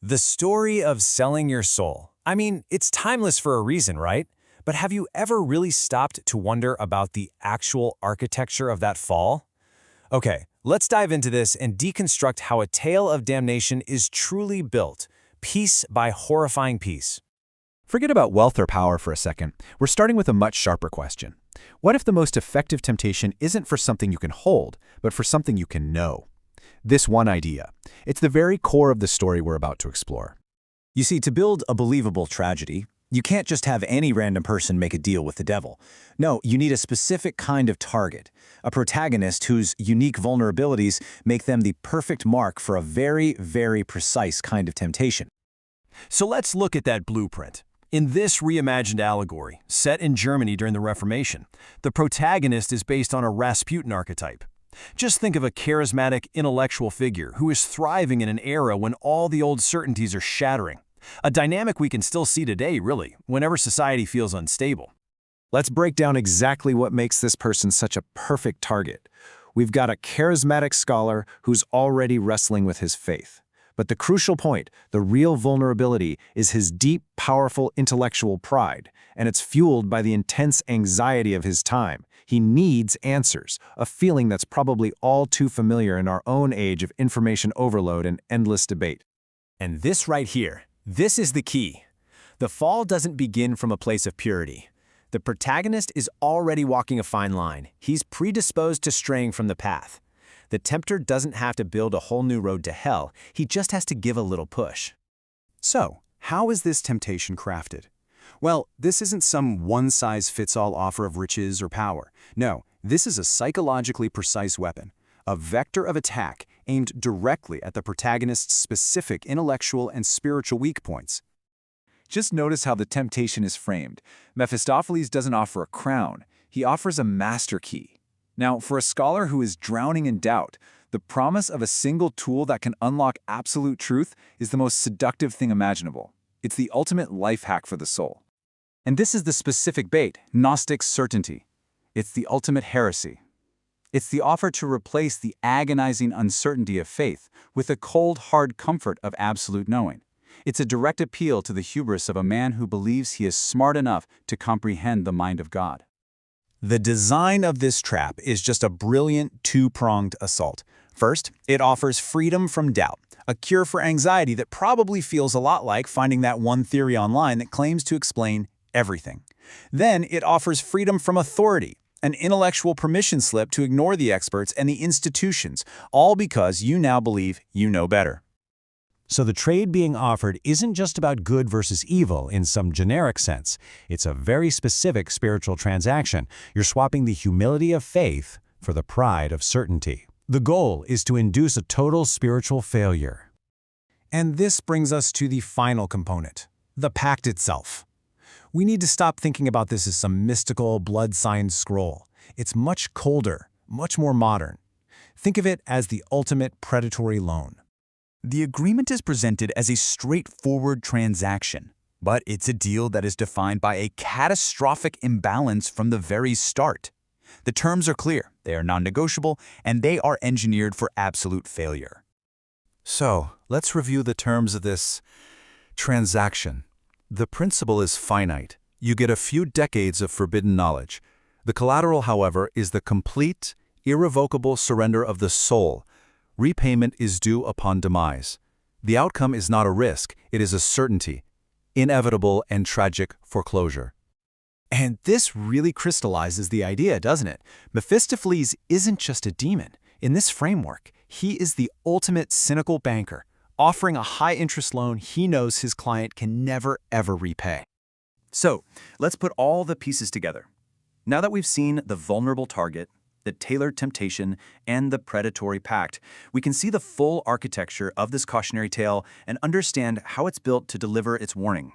The story of selling your soul. I mean, it's timeless for a reason, right? But have you ever really stopped to wonder about the actual architecture of that fall? Okay, let's dive into this and deconstruct how a tale of damnation is truly built, piece by horrifying piece. Forget about wealth or power for a second. We're starting with a much sharper question. What if the most effective temptation isn't for something you can hold, but for something you can know? This one idea. It's the very core of the story we're about to explore. You see, to build a believable tragedy, you can't just have any random person make a deal with the devil. No, you need a specific kind of target, a protagonist whose unique vulnerabilities make them the perfect mark for a very, very precise kind of temptation. So let's look at that blueprint. In this reimagined allegory, set in Germany during the Reformation, the protagonist is based on a Rasputin archetype. Just think of a charismatic, intellectual figure who is thriving in an era when all the old certainties are shattering. A dynamic we can still see today, really, whenever society feels unstable. Let's break down exactly what makes this person such a perfect target. We've got a charismatic scholar who's already wrestling with his faith. But the crucial point, the real vulnerability, is his deep, powerful intellectual pride, and it's fueled by the intense anxiety of his time. He needs answers, a feeling that's probably all too familiar in our own age of information overload and endless debate. And this right here, this is the key. The fall doesn't begin from a place of purity. The protagonist is already walking a fine line. He's predisposed to straying from the path. The tempter doesn't have to build a whole new road to hell, he just has to give a little push. So, how is this temptation crafted? Well, this isn't some one-size-fits-all offer of riches or power. No, this is a psychologically precise weapon, a vector of attack aimed directly at the protagonist's specific intellectual and spiritual weak points. Just notice how the temptation is framed. Mephistopheles doesn't offer a crown, he offers a master key. Now, for a scholar who is drowning in doubt, the promise of a single tool that can unlock absolute truth is the most seductive thing imaginable. It's the ultimate life hack for the soul. And this is the specific bait, Gnostic certainty. It's the ultimate heresy. It's the offer to replace the agonizing uncertainty of faith with the cold, hard comfort of absolute knowing. It's a direct appeal to the hubris of a man who believes he is smart enough to comprehend the mind of God. The design of this trap is just a brilliant two-pronged assault. First, it offers freedom from doubt, a cure for anxiety that probably feels a lot like finding that one theory online that claims to explain everything. Then it offers freedom from authority, an intellectual permission slip to ignore the experts and the institutions, all because you now believe you know better. So the trade being offered isn't just about good versus evil in some generic sense. It's a very specific spiritual transaction. You're swapping the humility of faith for the pride of certainty. The goal is to induce a total spiritual failure. And this brings us to the final component, the pact itself. We need to stop thinking about this as some mystical, blood-signed scroll. It's much colder, much more modern. Think of it as the ultimate predatory loan. The agreement is presented as a straightforward transaction, but it's a deal that is defined by a catastrophic imbalance from the very start. The terms are clear, they are non-negotiable, and they are engineered for absolute failure. So, let's review the terms of this transaction. The principle is finite. You get a few decades of forbidden knowledge. The collateral, however, is the complete, irrevocable surrender of the soul. Repayment is due upon demise. The outcome is not a risk, it is a certainty. Inevitable and tragic foreclosure. And this really crystallizes the idea, doesn't it? Mephistopheles isn't just a demon. In this framework, he is the ultimate cynical banker, offering a high-interest loan he knows his client can never, ever repay. So, let's put all the pieces together. Now that we've seen the vulnerable target, the tailored temptation, and the predatory pact, we can see the full architecture of this cautionary tale and understand how it's built to deliver its warning.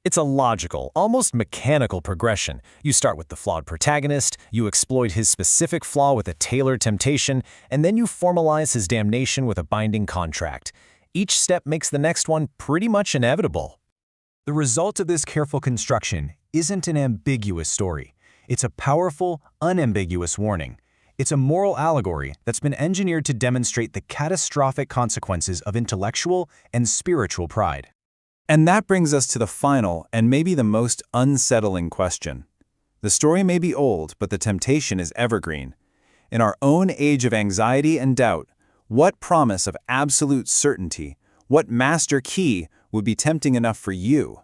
It's a logical, almost mechanical progression. You start with the flawed protagonist, you exploit his specific flaw with a tailored temptation, and then you formalize his damnation with a binding contract. Each step makes the next one pretty much inevitable. The result of this careful construction isn't an ambiguous story. It's a powerful, unambiguous warning. It's a moral allegory that's been engineered to demonstrate the catastrophic consequences of intellectual and spiritual pride. And that brings us to the final and maybe the most unsettling question. The story may be old, but the temptation is evergreen. In our own age of anxiety and doubt, what promise of absolute certainty, what master key would be tempting enough for you?